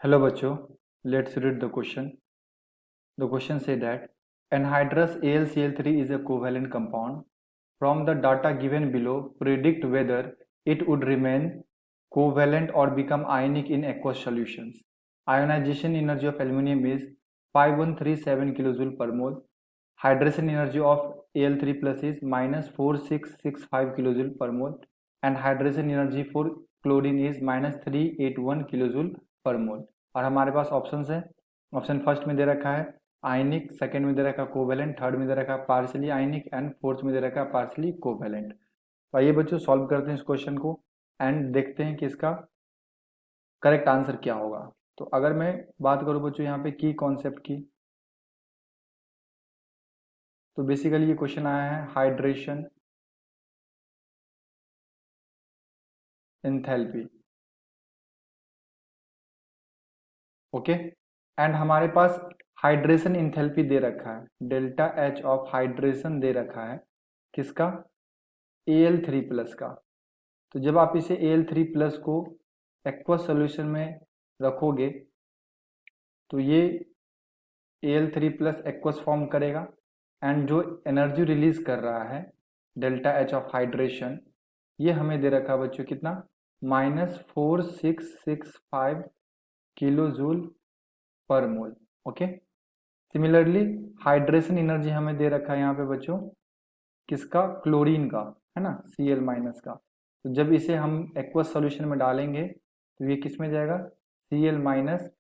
Hello बच्चों, let's read the question. The question say that anhydrous AlCl3 is a covalent compound. From the data given below, predict whether it would remain covalent or become ionic in aqueous solutions. Ionization energy of aluminum is 5137 kilojoule per mole. Hydration energy of Al3 plus is minus 4665 kilojoule per mole, and hydration energy for chlorine is minus 381 kilojoule per mole. और हमारे पास option है, option first में दे रखा है आयनिक, second में दे रखा है covalent, third में दे रखा है पार्शियली आयनिक एंड फोर्थ में दे रखा है पार्शियली कोवेलेंट। तो आइए बच्चों सॉल्व करते हैं इस क्वेश्चन को एंड देखते हैं कि इसका करेक्ट आंसर क्या होगा। तो अगर मैं बात करूं बच्चों यहाँ पे की कॉन्सेप्ट की, तो बेसिकली ये क्वेश्चन आया है हाइड्रेशन एंथैल्पी, ओके। एंड हमारे पास हाइड्रेशन एंथैल्पी दे रखा है, डेल्टा एच ऑफ हाइड्रेशन दे रखा है किसका, Al3 प्लस का। तो जब आप इसे Al3 प्लस को एक्वस सॉल्यूशन में रखोगे तो ये Al3 प्लस एक्वस फॉर्म करेगा एंड जो एनर्जी रिलीज कर रहा है डेल्टा एच ऑफ हाइड्रेशन, ये हमें दे रखा है बच्चों कितना, -4665 kilo joule per mole, okay. Similarly hydration energy हमें दे रखा है यहाँ पे बच्चों किसका, क्लोरीन का, है ना, Cl माइनस का। तो जब इसे हम एक्वस सॉल्यूशन में डालेंगे तो ये किस में जाएगा, Cl माइनस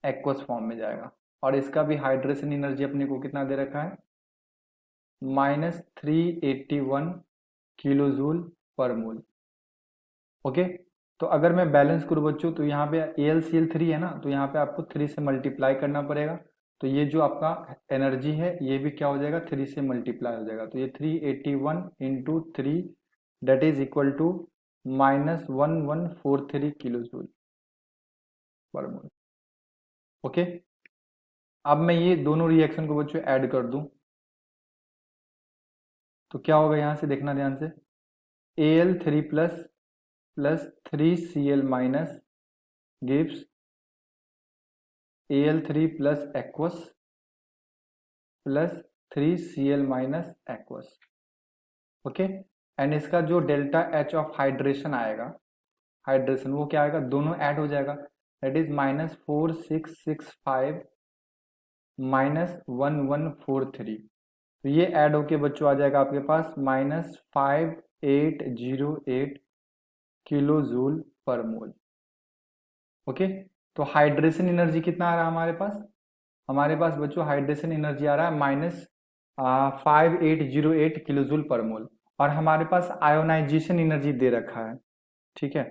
एक्वस फॉर्म में जाएगा। और इसका भी हाइड्रेशन एनर्जी अपने को कितना दे रखा है, -381 kilo joule per mole, okay. तो अगर मैं बैलेंस करूँ बच्चों तो यहाँ पे AlCl3 है ना, तो यहाँ पे आपको 3 से मल्टीप्लाई करना पड़ेगा। तो ये जो आपका एनर्जी है ये भी क्या हो जाएगा, 3 से मल्टीप्लाई हो जाएगा। तो ये 381 into 3 that is equal to -1143 kilojoule per mole, okay. अब मैं ये दोनों रिएक्शन को बच्चों ऐड कर दूं तो क्या होगा, यहाँ से देखना ध्यान से, Al3 plus plus 3Cl minus gives Al3 plus aqueous plus 3Cl minus aqueous, okay. And इसका जो डेल्टा एच ऑफ हाइड्रेशन आएगा, हाइड्रेशन वो क्या आएगा, दोनों ऐड हो जाएगा, दैट इज -4665 -1143। तो ये ऐड होके बच्चों आ जाएगा आपके पास -5808 kilo joule per mole, okay. तो हाइड्रेशन एनर्जी कितना आ रहा है हमारे पास बच्चों हाइड्रेशन एनर्जी आ रहा है -5808 किलो जूल पर मोल। और हमारे पास आयोनाइजेशन एनर्जी दे रखा है, ठीक है।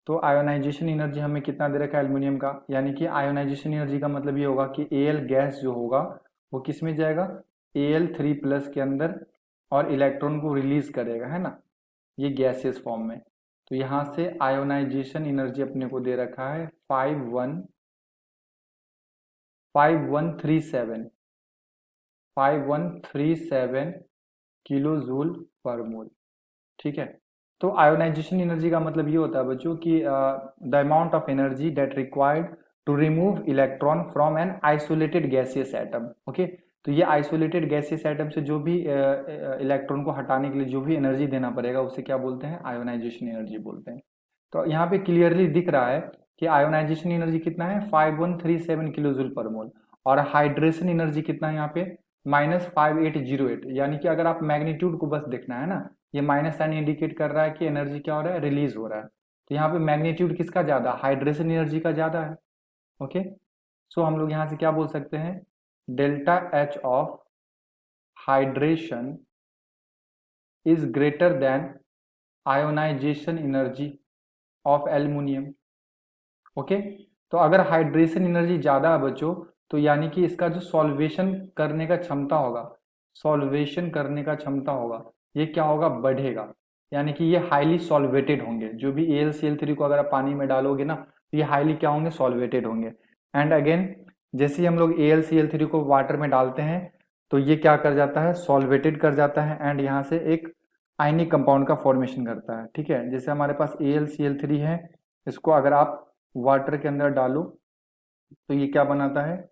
तो आयोनाइजेशन एनर्जी हमें कितना दे रखा है एल्युमिनियम का, यानी कि आयोनाइजेशन एनर्जी का मतलब ये होगा कि Al गैस जो होगा वो किस में जाएगा, Al3 प्लस के अंदर, और इलेक्ट्रॉन को रिलीज करेगा, है ना, ये गैसियस फॉर्म में। तो यहाँ से आयोनाइजेशन एनर्जी अपने को दे रखा है 5137 किलो जूल पर मोल, ठीक है। तो आयोनाइजेशन एनर्जी का मतलब ये होता है बच्चों कि the amount of energy that required to remove electron from an isolated gaseous atom, okay. तो ये आइसोलेटेड गैसियस एटम से जो भी इलेक्ट्रॉन को हटाने के लिए जो भी एनर्जी देना पड़ेगा उसे क्या बोलते हैं, आयोनाइजेशन एनर्जी बोलते हैं। तो यहाँ पे क्लियरली दिख रहा है कि आयोनाइजेशन एनर्जी कितना है, 5137 किलो जूल पर मोल, और हाइड्रेशन एनर्जी कितना है यहाँ पे, -5808। यानी कि अगर आप मैग्नीट्यूड को बस देखना है ना, ये माइनस साइन इंडिकेट कर रहा है कि एनर्जी क्या हो रहा है, रिलीज हो रहा है। तो यहाँ पे मैग्नीट्यूड किसका ज्यादा, हाइड्रेशन एनर्जी का ज्यादा है, ओके। सो हम लोग यहाँ से क्या बोल सकते हैं, delta H of hydration is greater than ionization energy of aluminium, okay. तो अगर हाइड्रेशन एनर्जी ज्यादा है बच्चों, तो यानी कि इसका जो सॉल्वेशन करने का क्षमता होगा, सॉल्वेशन करने का क्षमता होगा, ये क्या होगा, बढ़ेगा। यानी कि ये हाईली सॉल्वेटेड होंगे, जो भी AlCl3 को अगर आप पानी में डालोगे ना तो ये हाईली क्या होंगे, सॉल्वेटेड होंगे। एंड अगेन जैसे ही हम लोग AlCl3 को वाटर में डालते हैं तो ये क्या कर जाता है, सॉल्वेटेड कर जाता है एंड यहाँ से एक आयनिक कंपाउंड का फॉर्मेशन करता है, ठीक है। जैसे हमारे पास AlCl3 है, इसको अगर आप वाटर के अंदर डालो तो ये क्या बनाता है,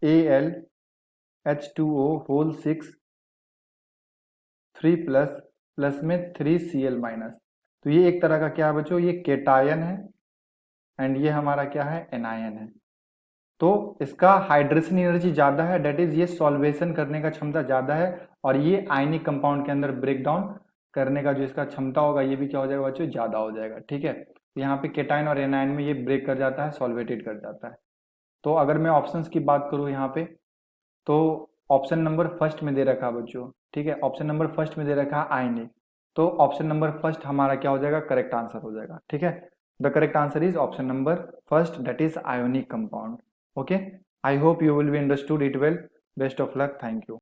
AlH2O होल 6 3 प्लस प्लस में 3Cl माइनस। तो ये एक तरह का क्या है बच्चों, ये केटायन है एंड ये हमारा क्या है, एनायन है। तो इसका हाइड्रेशन एनर्जी ज्यादा है, डेट इज ये सॉल्वेशन करने का क्षमता ज्यादा है, और ये आयनिक कंपाउंड के अंदर ब्रेक डाउन करने का जो इसका क्षमता होगा ये भी क्या हो जाएगा बच्चों, ज्यादा हो जाएगा। ठीक है, तो यहाँ पे केटायन और एनायन में ये ब्रेक कर जाता है, सॉल्वेटेड कर जाता है। तो अगर मैं ऑप्शंस की बात करूँ यहाँ पे, तो ऑप्शन नंबर फर्स्ट में दे रखा है बच्चों, ठीक है, ऑप्शन नंबर फर्स्ट में दे रखा है आयनिक, तो ऑप्शन नंबर फर्स्ट हमारा क्या हो जाएगा, करेक्ट आंसर हो जाएगा। ठीक है, the correct answer is option number first, that is ionic compound. Okay, I hope you will be understood it well. Best of luck. Thank you.